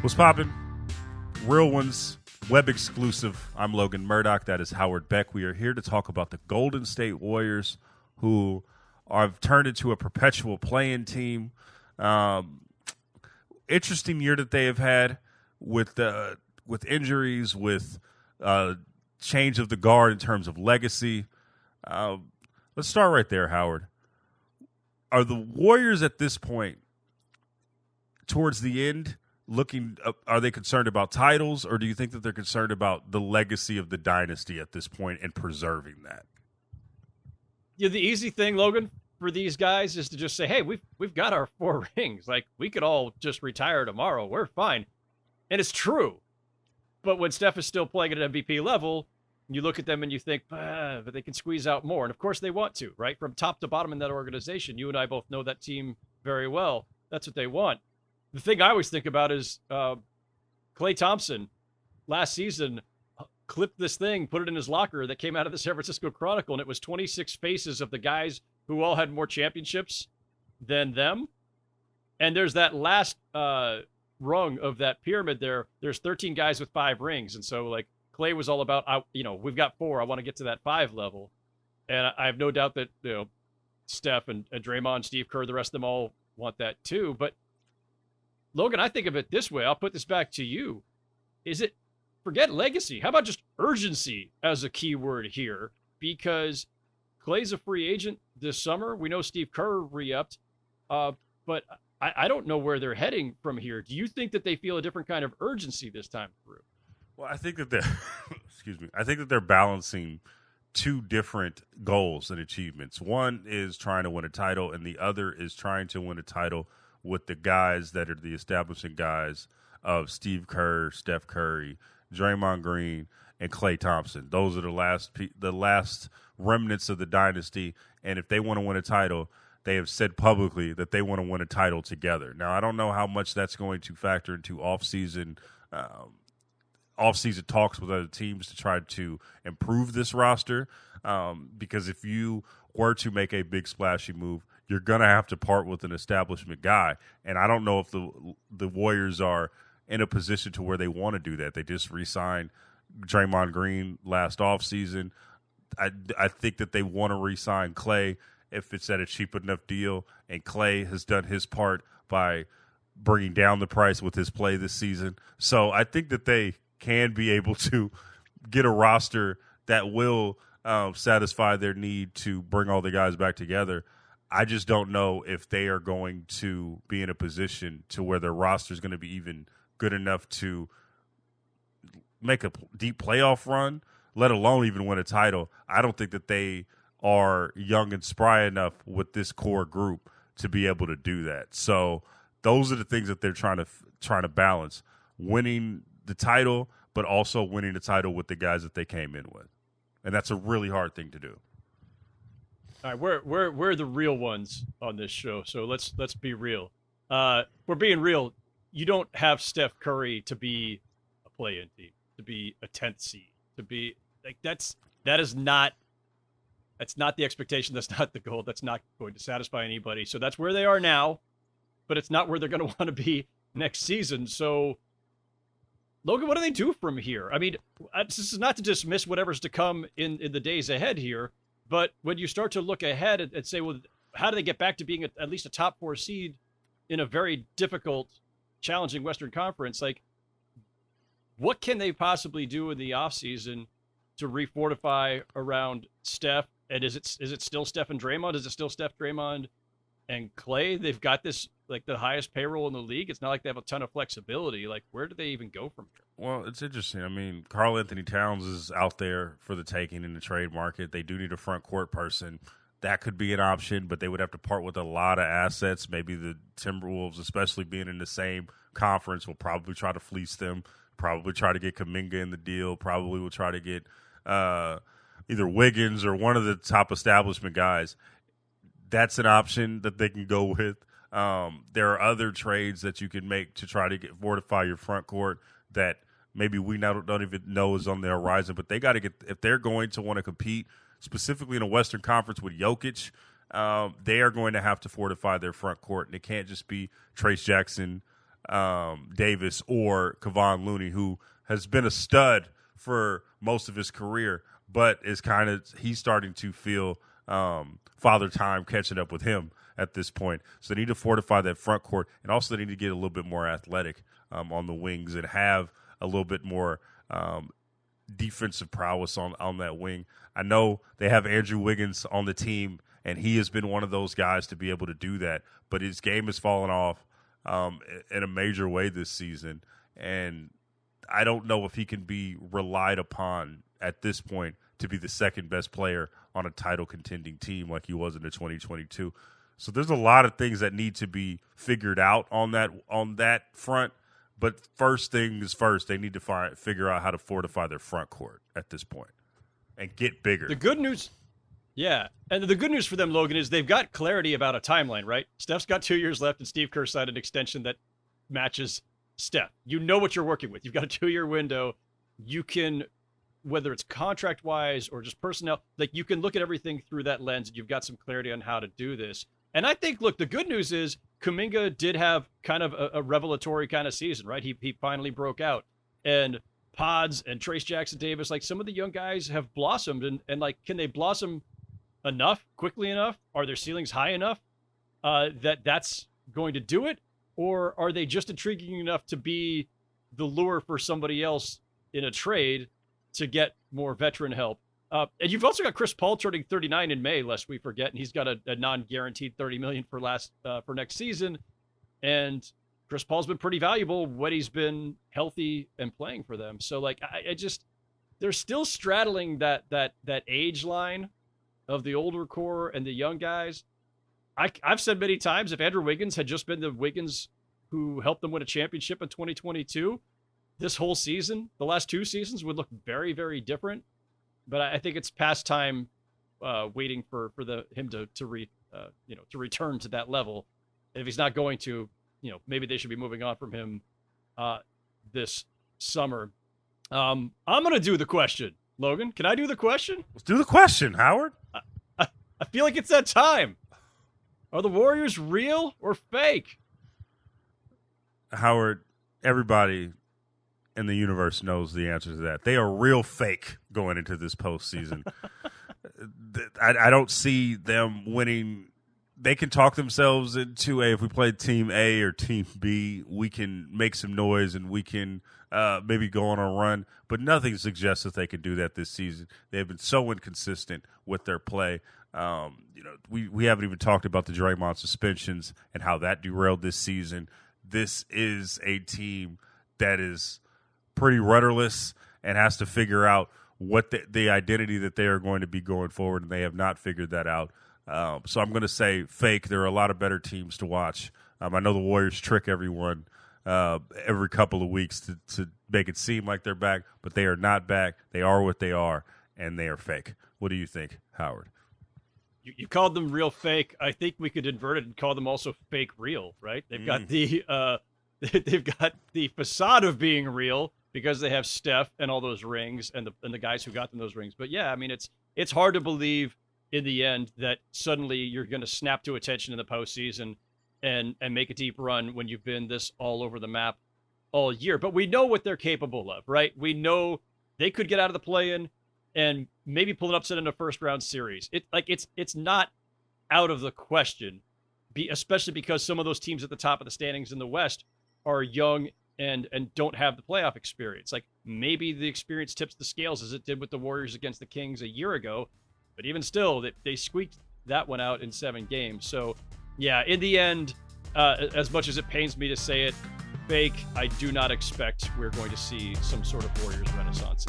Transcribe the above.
What's poppin'? Real ones, web exclusive. I'm Logan Murdoch. That is Howard Beck. We are here to talk about the Golden State Warriors, who have turned into a perpetual play-in team. Interesting year that they have had with injuries, with change of the guard in terms of legacy. Let's start right there, Howard. Are the Warriors at this point, towards the end, are they concerned about titles, or do you think that they're concerned about the legacy of the dynasty at this point and preserving that? Yeah, the easy thing, Logan, for these guys is to just say, hey, we've got our 4 rings. Like, we could all just retire tomorrow. We're fine. And it's true. But when Steph is still playing at an MVP level, you look at them and you think, but they can squeeze out more. And of course they want to, right? From top to bottom in that organization. You and I both know that team very well. That's what they want. The thing I always think about is Klay Thompson last season clipped this thing, put it in his locker that came out of the San Francisco Chronicle, and it was 26 faces of the guys who all had more championships than them. And there's that last rung of that pyramid there. There's 13 guys with 5 rings. And so, like, Klay was all about, we've got 4. I want to get to that 5 level. And I have no doubt that, Steph and Draymond, Steve Kerr, the rest of them all want that too. But Logan, I think of it this way. I'll put this back to you. Forget legacy. How about just urgency as a key word here? Because Klay's a free agent this summer. We know Steve Kerr re-upped. But I don't know where they're heading from here. Do you think that they feel a different kind of urgency this time through? Well, I think that they're, I think that they're balancing 2 different goals and achievements. One is trying to win a title, and the other is trying to win a title with the guys that are the establishing guys of Steve Kerr, Steph Curry, Draymond Green, and Klay Thompson. Those are the last remnants of the dynasty, and if they want to win a title, they have said publicly that they want to win a title together. Now, I don't know how much that's going to factor into off-season talks with other teams to try to improve this roster, because if you were to make a big splashy move, you're going to have to part with an establishment guy. And I don't know if the Warriors are in a position to where they want to do that. They just re-signed Draymond Green last offseason. I think that they want to re-sign Klay if it's at a cheap enough deal. And Klay has done his part by bringing down the price with his play this season. So I think that they can be able to get a roster that will satisfy their need to bring all the guys back together. I just don't know if they are going to be in a position to where their roster is going to be even good enough to make a deep playoff run, let alone even win a title. I don't think that they are young and spry enough with this core group to be able to do that. So those are the things that they're trying to balance: winning the title, but also winning the title with the guys that they came in with, and that's a really hard thing to do. All right, we're the real ones on this show, so let's be real. We're being real. You don't have Steph Curry to be a play-in team, to be a 10th seed, to be like that's not the expectation. That's not the goal. That's not going to satisfy anybody. So that's where they are now, but it's not where they're going to want to be next season. So, Logan, what do they do from here? I mean, this is not to dismiss whatever's to come in the days ahead here. But when you start to look ahead and say, well, how do they get back to being at least a top 4 seed in a very difficult, challenging Western Conference? Like, what can they possibly do in the offseason to refortify around Steph? And is it still Steph and Draymond? Is it still Steph, Draymond, and Klay? They've got this, like, the highest payroll in the league. It's not like they have a ton of flexibility. Like, where do they even go from here? Well, it's interesting. I mean, Karl Anthony Towns is out there for the taking in the trade market. They do need a front court person. That could be an option, but they would have to part with a lot of assets. Maybe the Timberwolves, especially being in the same conference, will probably try to fleece them, probably try to get Kuminga in the deal, probably will try to get either Wiggins or one of the top establishment guys. That's an option that they can go with. There are other trades that you can make to try to fortify your front court that maybe we don't even know is on the horizon, but they got to get, if they're going to want to compete specifically in a Western Conference with Jokic, they are going to have to fortify their front court, and it can't just be Trace Jackson, Davis or Kevon Looney, who has been a stud for most of his career, but he's starting to feel father time catching up with him at this point. So they need to fortify that front court, and also they need to get a little bit more athletic on the wings and have a little bit more defensive prowess on that wing. I know they have Andrew Wiggins on the team, and he has been one of those guys to be able to do that, but his game has fallen off in a major way this season, and I don't know if he can be relied upon at this point to be the second best player on a title contending team like he was in the 2022. So there's a lot of things that need to be figured out on that front. But first things first, they need to figure out how to fortify their front court at this point and get bigger. The good news, yeah, and the good news for them, Logan, is they've got clarity about a timeline, right? Steph's got 2 years left, and Steve Kerr signed an extension that matches Steph. You know what you're working with. You've got a 2-year window. You can, whether it's contract-wise or just personnel, like you can look at everything through that lens. You've got some clarity on how to do this. And I think, look, the good news is Kuminga did have kind of a revelatory kind of season, right? He finally broke out. And Pods and Trace Jackson-Davis, like some of the young guys have blossomed. And like, can they blossom enough, quickly enough? Are their ceilings high enough that's going to do it? Or are they just intriguing enough to be the lure for somebody else in a trade to get more veteran help? And you've also got Chris Paul turning 39 in May, lest we forget, and he's got a non-guaranteed $30 million for next season. And Chris Paul's been pretty valuable when he's been healthy and playing for them. So like, I just, they're still straddling that age line of the older core and the young guys. I've said many times, if Andrew Wiggins had just been the Wiggins who helped them win a championship in 2022, this whole season, the last 2 seasons would look very, very different. But I think it's past time waiting for him to return to that level. And if he's not going to, maybe they should be moving on from him this summer. I'm going to do the question. Logan, can I do the question? Let's do the question, Howard. I feel like it's that time. Are the Warriors real or fake? Howard, everybody in the universe knows the answer to that. They are real fake going into this postseason. I don't see them winning. They can talk themselves into if we play Team A or Team B, we can make some noise and we can maybe go on a run. But nothing suggests that they can do that this season. They have been so inconsistent with their play. We haven't even talked about the Draymond suspensions and how that derailed this season. This is a team that is pretty rudderless and has to figure out what the identity that they are going to be going forward, and they have not figured that out. So I'm going to say fake. There are a lot of better teams to watch. I know the Warriors trick everyone every couple of weeks to make it seem like they're back, but they are not back. They are what they are, and they are fake. What do you think, Howard? You called them real fake. I think we could invert it and call them also fake real, right? They've got they've got the facade of being real because they have Steph and all those rings and the guys who got them those rings. But yeah, I mean, it's hard to believe in the end that suddenly you're going to snap to attention in the postseason and make a deep run when you've been this all over the map all year. But we know what they're capable of, right? We know they could get out of the play-in and maybe pull an upset in a first-round series. It's not out of the question, especially because some of those teams at the top of the standings in the West are young and don't have the playoff experience. Like maybe the experience tips the scales as it did with the Warriors against the Kings a year ago, but even still, they squeaked that one out in 7 games. So yeah, in the end, as much as it pains me to say it, fake, I do not expect we're going to see some sort of Warriors renaissance.